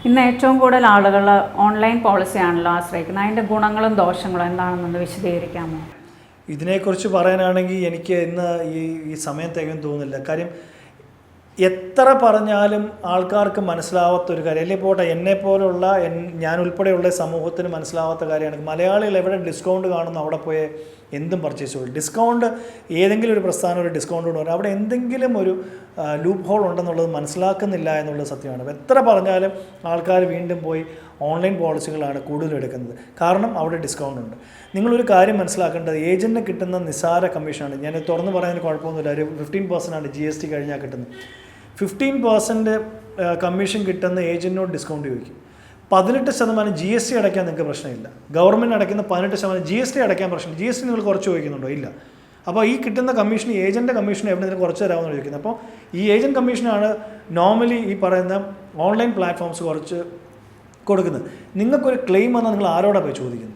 ഇന്ന് ഏറ്റവും കൂടുതൽ ആളുകൾ ഓൺലൈൻ പോളിസിയാണല്ലോ ആശ്രയിക്കുന്നത്. അതിൻ്റെ ഗുണങ്ങളും ദോഷങ്ങളും എന്താണെന്നൊന്ന് വിശദീകരിക്കാമോ? ഇതിനെക്കുറിച്ച് പറയാനാണെങ്കിൽ എനിക്ക് ഇന്ന് ഈ സമയം തികയും തോന്നുന്നില്ല. കാര്യം എത്ര പറഞ്ഞാലും ആൾക്കാർക്ക് മനസ്സിലാവാത്തൊരു കാര്യം, അല്ലെങ്കിൽ പോട്ടെ എന്നെപ്പോലുള്ള ഞാൻ ഉൾപ്പെടെയുള്ള സമൂഹത്തിന് മനസ്സിലാവാത്ത കാര്യമാണ്. മലയാളികൾ എവിടെ ഡിസ്കൗണ്ട് കാണുന്നു അവിടെ പോയി എന്തും പർച്ചേസ് ചെയ്യും. ഡിസ്കൗണ്ട് ഏതെങ്കിലും ഒരു പ്രസ്ഥാനം ഒരു ഡിസ്കൗണ്ട് കൊണ്ട് പറഞ്ഞാൽ അവിടെ എന്തെങ്കിലും ഒരു ലൂപ്പ് ഹോൾ ഉണ്ടെന്നുള്ളത് മനസ്സിലാക്കുന്നില്ല എന്നുള്ളത് സത്യമാണ്. എത്ര പറഞ്ഞാലും ആൾക്കാർ വീണ്ടും പോയി ഓൺലൈൻ പോളിസികളാണ് കൂടുതൽ എടുക്കുന്നത്. കാരണം അവിടെ ഡിസ്കൗണ്ട് ഉണ്ട്. നിങ്ങളൊരു കാര്യം മനസ്സിലാക്കേണ്ടത്, ഏജൻറ്റിന് കിട്ടുന്ന നിസ്സാര കമ്മീഷനാണ്. ഞാൻ തുറന്ന് പറയുന്നതിന് കുഴപ്പമൊന്നുമില്ല. ഒരു 15% GST കഴിഞ്ഞാൽ കിട്ടുന്നത്. 15% കമ്മീഷൻ കിട്ടുന്ന ഏജൻറ്റിനോട് ഡിസ്കൗണ്ട് ചോദിക്കും. 18% GST അടയ്ക്കാൻ നിങ്ങൾക്ക് പ്രശ്നമില്ല. ഗവൺമെൻറ് അടയ്ക്കുന്ന 18% GST അടയ്ക്കാൻ പ്രശ്നമില്ല. GST നിങ്ങൾ കുറച്ച് ചോദിക്കുന്നുണ്ടോ? ഇല്ല. അപ്പോൾ ഈ കിട്ടുന്ന കമ്മീഷൻ ഏജൻറ്റ് കമ്മീഷൻ എവിടെയെങ്കിലും കുറച്ച് തരാമെന്ന് ചോദിക്കുന്നത്. അപ്പോൾ ഈ ഏജൻറ്റ് കമ്മീഷനാണ് നോർമലി ഈ പറയുന്ന ഓൺലൈൻ പ്ലാറ്റ്ഫോംസ് കുറച്ച് കൊടുക്കുന്നത്. നിങ്ങൾക്കൊരു ക്ലെയിം വന്നാൽ നിങ്ങൾ ആരോടാണ് പോയി ചോദിക്കുന്നത്?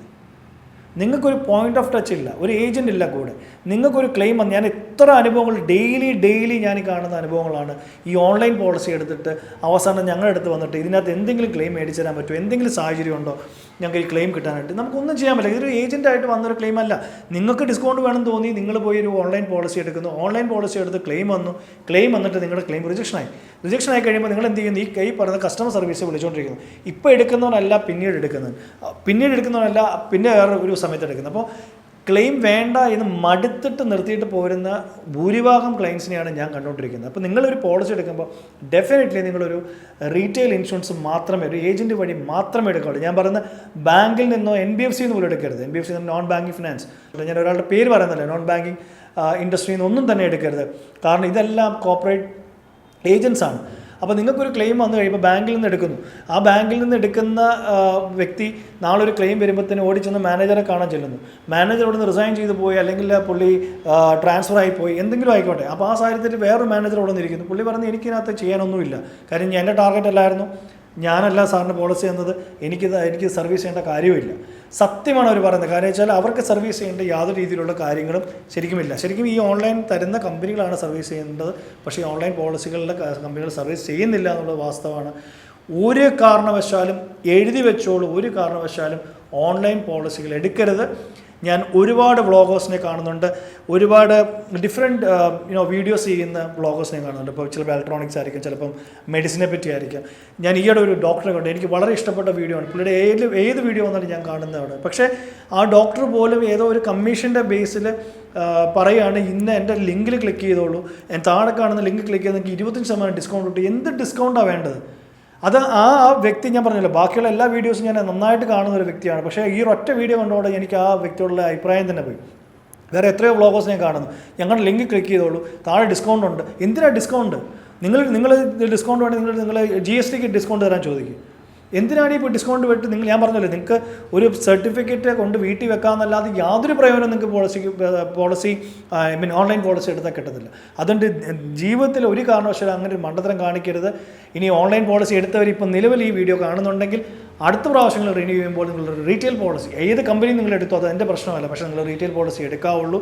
നിങ്ങൾക്കൊരു പോയിന്റ് ഓഫ് ടച്ച് ഇല്ല, ഒരു ഏജൻ്റ് ഇല്ല കൂടെ. നിങ്ങൾക്കൊരു ക്ലെയിം വന്ന്, ഞാൻ എത്ര അനുഭവങ്ങൾ ഡെയിലി ഞാൻ ഈ കാണുന്ന അനുഭവങ്ങളാണ്. ഈ ഓൺലൈൻ പോളിസി എടുത്തിട്ട് അവസാനം ഞങ്ങളുടെ അടുത്ത് വന്നിട്ട് ഇതിനകത്ത് എന്തെങ്കിലും ക്ലെയിം മേടിച്ചു തരാൻ പറ്റുമോ, എന്തെങ്കിലും സാഹചര്യം ഉണ്ടോ ഞങ്ങൾക്ക് ഈ ക്ലെയിം കിട്ടാനായിട്ട്? നമുക്കൊന്നും ചെയ്യാൻ പറ്റില്ല. ഇതൊരു ഏജൻറ്റായിട്ട് വന്നൊരു ക്ലെയിം അല്ല. നിങ്ങൾക്ക് ഡിസ്കൗണ്ട് വേണമെന്ന് തോന്നി നിങ്ങൾ പോയി ഒരു ഓൺലൈൻ പോളിസി എടുക്കുന്നു. ഓൺലൈൻ പോളിസി എടുത്ത് ക്ലെയിം വന്നിട്ട് നിങ്ങളുടെ ക്ലെയിം റിജക്ഷൻ ആയി കഴിയുമ്പോൾ നിങ്ങൾ എന്ത് ചെയ്യുന്നു? ഈ പറയുന്ന കസ്റ്റമർ സർവീസ് വിളിച്ചുകൊണ്ടിരിക്കുന്നു. ഇപ്പോൾ എടുക്കുന്നവനല്ല പിന്നീട് എടുക്കുന്നവനല്ല പിന്നെ വേറെ ഒരു സമയത്ത് എടുക്കുന്നത്. അപ്പോൾ ക്ലെയിം വേണ്ട എന്ന് മടുത്തിട്ട് നിർത്തിയിട്ട് പോരുന്ന ഭൂരിഭാഗം ക്ലെയിംസിനെയാണ് ഞാൻ കണ്ടുകൊണ്ടിരിക്കുന്നത്. അപ്പോൾ നിങ്ങളൊരു പോളിസി എടുക്കുമ്പോൾ ഡെഫിനറ്റ്ലി നിങ്ങളൊരു റീറ്റെയിൽ ഇൻഷുറൻസ് മാത്രമേ, ഒരു ഏജൻറ്റ് വഴി മാത്രമേ എടുക്കാവുള്ളൂ. ഞാൻ പറയുന്ന ബാങ്കിൽ നിന്നോ NBFC എന്ന് പോലും എടുക്കരുത്. NBFC നോൺ ബാങ്കിങ് ഫിനാൻസ്, ഞാൻ ഒരാളുടെ പേര് പറയുന്നില്ല, നോൺ ബാങ്കിങ് ഇൻഡസ്ട്രിയിൽ നിന്നൊന്നും തന്നെ എടുക്കരുത്. കാരണം ഇതെല്ലാം കോർപ്പറേറ്റ് ഏജൻസാണ്. അപ്പോൾ നിങ്ങൾക്കൊരു ക്ലെയിം വന്നു കഴിയുമ്പോൾ ബാങ്കിൽ നിന്ന് എടുക്കുന്നു. ആ ബാങ്കിൽ നിന്ന് എടുക്കുന്ന വ്യക്തി നാളെ ഒരു ക്ലെയിം വരുമ്പോഴത്തേന് ഓടിച്ചെന്ന് മാനേജറെ കാണാൻ ചെല്ലുന്നു. മാനേജർ അവിടെ നിന്ന് റിസൈൻ ചെയ്ത് പോയി, അല്ലെങ്കിൽ പുള്ളി ട്രാൻസ്ഫർ ആയി പോയി, എന്തെങ്കിലും ആയിക്കോട്ടെ. അപ്പോൾ ആ സാഹചര്യത്തിൽ വേറൊരു മാനേജർ അവിടെ നിന്നിരിക്കുന്നു. പുള്ളി പറഞ്ഞ് എനിക്കിതിനകത്ത് ചെയ്യാനൊന്നുമില്ല, കാര്യം എൻ്റെ ടാർഗറ്റ് അല്ലായിരുന്നു, ഞാനല്ല സാറിന് പോളിസി എന്നത്, എനിക്ക് സർവീസ് ചെയ്യേണ്ട കാര്യമില്ല. സത്യമാണ് അവർ പറയുന്നത്. കാര്യം വെച്ചാൽ അവർക്ക് സർവീസ് ചെയ്യേണ്ട യാതൊരു രീതിയിലുള്ള കാര്യങ്ങളും ശരിക്കും ഈ ഓൺലൈൻ തരുന്ന കമ്പനികളാണ് സർവീസ് ചെയ്യേണ്ടത്. പക്ഷേ ഈ ഓൺലൈൻ പോളിസികളുടെ കമ്പനികൾ സർവീസ് ചെയ്യുന്നില്ല എന്നുള്ളത് വാസ്തവമാണ്. ഒരു കാരണവശാലും എഴുതി വെച്ചോളൂ, ഒരു കാരണവശാലും ഓൺലൈൻ പോളിസികൾ എടുക്കരുത്. ഞാൻ ഒരുപാട് വ്ളോഗേഴ്സിനെ കാണുന്നുണ്ട്, ഒരുപാട് ഡിഫറെൻറ്റ് വീഡിയോസ് ചെയ്യുന്ന വ്ളോഗേഴ്സിനെ കാണുന്നുണ്ട്. ഇപ്പോൾ ചിലപ്പോൾ ഇലക്ട്രോണിക്സ് ആയിരിക്കും, ചിലപ്പം മെഡിസിനെ പറ്റി ആയിരിക്കും. ഞാൻ ഈയിടെ ഒരു ഡോക്ടറെ കണ്ടു, എനിക്ക് വളരെ ഇഷ്ടപ്പെട്ട വീഡിയോ ആണ്. പുള്ളിയുടെ ഏത് വീഡിയോ വന്നാലും ഞാൻ കാണുന്നതാണ്. പക്ഷേ ആ ഡോക്ടർ പോലും ഏതോ ഒരു കമ്മീഷൻ്റെ ബേസിൽ പറയുകയാണ്, ഇന്ന് എൻ്റെ ലിങ്കിൽ ക്ലിക്ക് ചെയ്തോളൂ, താഴെ കാണുന്ന ലിങ്ക് ക്ലിക്ക് ചെയ്ത് എനിക്ക് 25% ഡിസ്കൗണ്ട് കിട്ടും. എന്ത് ഡിസ്കൗണ്ടാണ് വേണ്ടത്? അത് ആ വ്യക്തി, ഞാൻ പറഞ്ഞല്ലോ, ബാക്കിയുള്ള എല്ലാ വീഡിയോസും ഞാൻ നന്നായിട്ട് കാണുന്ന ഒരു വ്യക്തിയാണ്. പക്ഷേ ഈ ഒറ്റ വീഡിയോ കണ്ടുകൊണ്ട് എനിക്ക് ആ വ്യക്തിയോടുള്ള അഭിപ്രായം തന്നെ പോയി. വേറെ എത്രയോ വ്ളോഗേഴ്സ് ഞാൻ കാണുന്നു, ഞങ്ങളുടെ ലിങ്ക് ക്ലിക്ക് ചെയ്തോളൂ, താഴെ ഡിസ്കൗണ്ട് ഉണ്ട്. എന്തിനാണ് ഡിസ്കൗണ്ട്? നിങ്ങൾ ഡിസ്കൗണ്ട് വേണമെങ്കിൽ നിങ്ങൾ GSTക്ക് ഡിസ്കൗണ്ട് തരാൻ ചോദിക്കും. എന്തിനാണ് ഇപ്പോൾ ഡിസ്കൗണ്ട് വിട്ട് ഞാൻ പറഞ്ഞല്ലോ, നിങ്ങൾക്ക് ഒരു സർട്ടിഫിക്കറ്റ് കൊണ്ട് വീട്ടിൽ വെക്കാമെന്നല്ലാതെ യാതൊരു പ്രയോജനം നിങ്ങൾക്ക് ഓൺലൈൻ പോളിസി എടുത്താൽ കിട്ടത്തില്ല. അതുകൊണ്ട് ജീവിതത്തിൽ ഒരു കാരണവശാലും അങ്ങനെ ഒരു മണ്ടത്തരം കാണിക്കരുത്. ഇനി ഓൺലൈൻ പോളിസി എടുത്തവർ ഇപ്പം നിലവിൽ ഈ വീഡിയോ കാണുന്നുണ്ടെങ്കിൽ അടുത്ത പ്രാവശ്യങ്ങൾ റിന്യൂ ചെയ്യുമ്പോൾ നിങ്ങൾ റീറ്റെയിൽ പോളിസി ഏത് കമ്പനി നിങ്ങൾ എടുത്തോ അത് എൻ്റെ പ്രശ്നമല്ല, പക്ഷേ നിങ്ങൾ റീറ്റെയിൽ പോളിസി എടുക്കാവുള്ളൂ.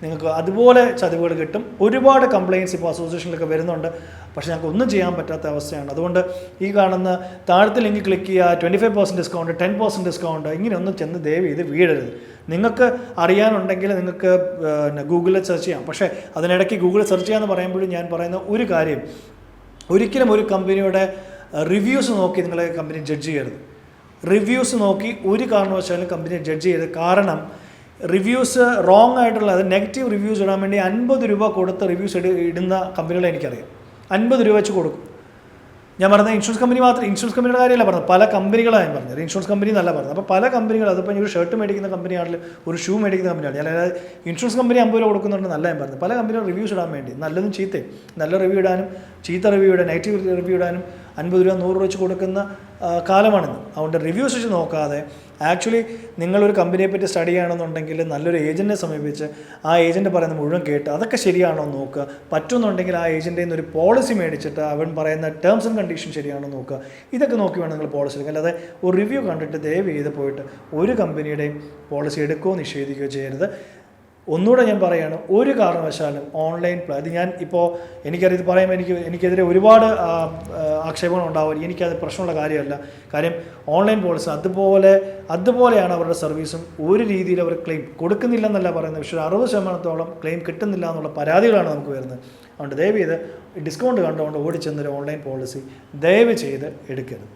നിങ്ങൾക്ക് അതുപോലെ ചതിവുകൾ കിട്ടും. ഒരുപാട് കംപ്ലയിൻറ്റ്സ് ഇപ്പോൾ അസോസിയേഷനിലൊക്കെ വരുന്നുണ്ട്, പക്ഷേ ഞങ്ങൾക്ക് ഒന്നും ചെയ്യാൻ പറ്റാത്ത അവസ്ഥയാണ്. അതുകൊണ്ട് ഈ കാണുന്ന താഴത്തെ ലിങ്ക് ക്ലിക്ക് ചെയ്യുക, 25% ഡിസ്കൗണ്ട്, 10% ഡിസ്കൗണ്ട്, ഇങ്ങനെയൊന്നും ചെന്ന് ദയവ് ചെയ്ത് വീഴരുത്. നിങ്ങൾക്ക് അറിയാനുണ്ടെങ്കിൽ നിങ്ങൾക്ക് ഗൂഗിളിൽ സെർച്ച് ചെയ്യാം. പക്ഷേ അതിനിടയ്ക്ക് ഗൂഗിളിൽ സെർച്ച് ചെയ്യാമെന്ന് പറയുമ്പോഴും ഞാൻ പറയുന്ന ഒരു കാര്യം, ഒരിക്കലും ഒരു കമ്പനിയുടെ റിവ്യൂസ് നോക്കി നിങ്ങളെ കമ്പനി ജഡ്ജ് ചെയ്യരുത്. റിവ്യൂസ് നോക്കി ഒരു കാരണവശാലും കമ്പനിയെ ജഡ്ജ് ചെയ്യരുത്. കാരണം റിവ്യൂസ് റോങ് ആയിട്ടുള്ള, അത് നെഗറ്റീവ് റിവ്യൂസ് ഇടാൻ വേണ്ടി 50 രൂപ കൊടുത്ത് റിവ്യൂസ് ഇടുന്ന കമ്പനികളെ എനിക്കറിയാം. 50 രൂപ വെച്ച് കൊടുക്കും. ഞാൻ പറഞ്ഞത് ഇൻഷുറൻസ് കമ്പനിയുടെ കാര്യമല്ല പറഞ്ഞത്, പല കമ്പനികളാണ് ഞാൻ പറഞ്ഞത്, ഇൻഷുറൻസ് കമ്പനി എന്നല്ല പറഞ്ഞത്. അപ്പോൾ പല കമ്പനികൾ, അതിപ്പോൾ ഒരു ഷർട്ട് മേടിക്കുന്ന കമ്പനിയാണെങ്കിലും ഒരു ഷൂ മേടിക്കുന്ന കമ്പനിയാണ്, അല്ലാതെ ഇൻഷുറൻസ് കമ്പനി 50 രൂപ കൊടുക്കുന്നുണ്ട് നല്ല ഞാൻ പറഞ്ഞത്. പല കമ്പനികളും റിവ്യൂസ് ഇടാൻ വേണ്ടി, നല്ലതും ചീത്തയും, നല്ല റിവ്യൂ ഇടാനും ചീത്ത റിവ്യൂ ഇടാനും നെഗറ്റീവ് റിവ്യൂ ഇടാനും 50 രൂപ 100 രൂപ വെച്ച് കൊടുക്കുന്ന കാലമാണിന്ന്. അതുകൊണ്ട് റിവ്യൂസ് വെച്ച് നോക്കാതെ ആക്ച്വലി നിങ്ങളൊരു കമ്പനിയെപ്പറ്റി സ്റ്റഡി ചെയ്യണമെന്നുണ്ടെങ്കിൽ നല്ലൊരു ഏജൻറ്റിനെ സമീപിച്ച് ആ ഏജൻറ്റ് പറയുന്നത് മുഴുവൻ കേട്ട് അതൊക്കെ ശരിയാണോ എന്ന് നോക്കുക. പറ്റുമെന്നുണ്ടെങ്കിൽ ആ ഏജൻറ്റിൽ നിന്ന് ഒരു പോളിസി മേടിച്ചിട്ട് അവൻ പറയുന്ന ടേംസ് ആൻഡ് കണ്ടീഷൻ ശരിയാണോ നോക്കുക. ഇതൊക്കെ നോക്കി വേണം നിങ്ങൾ പോളിസി എടുക്കുക. അല്ലാതെ ഒരു റിവ്യൂ കണ്ടിട്ട് ദയവ് ചെയ്ത് പോയിട്ട് ഒരു കമ്പനിയുടെയും പോളിസി എടുക്കുകയോ നിഷേധിക്കുകയോ ചെയ്യരുത്. ഒന്നുകൂടെ ഞാൻ പറയുകയാണ്, ഒരു കാരണവശാലും ഓൺലൈൻ ഇത് ഞാൻ ഇപ്പോൾ എനിക്കറിയാം, ഇത് പറയുമ്പോൾ എനിക്കെതിരെ ഒരുപാട് ആക്ഷേപങ്ങൾ ഉണ്ടാവും. എനിക്കത് പ്രശ്നമുള്ള കാര്യമല്ല. കാര്യം ഓൺലൈൻ പോളിസി അതുപോലെയാണ് അവരുടെ സർവീസും. ഒരു രീതിയിൽ അവർ ക്ലെയിം കൊടുക്കുന്നില്ലെന്നല്ല പറയുന്നത്, പക്ഷേ 60% ക്ലെയിം കിട്ടുന്നില്ല എന്നുള്ള പരാതികളാണ് നമുക്ക് വരുന്നത്. അതുകൊണ്ട് ദയവ് ചെയ്ത് ഡിസ്കൗണ്ട് കണ്ടുകൊണ്ട് ഓടിച്ചെന്നൊരു ഓൺലൈൻ പോളിസി ദയവ് ചെയ്ത് എടുക്കരുത്.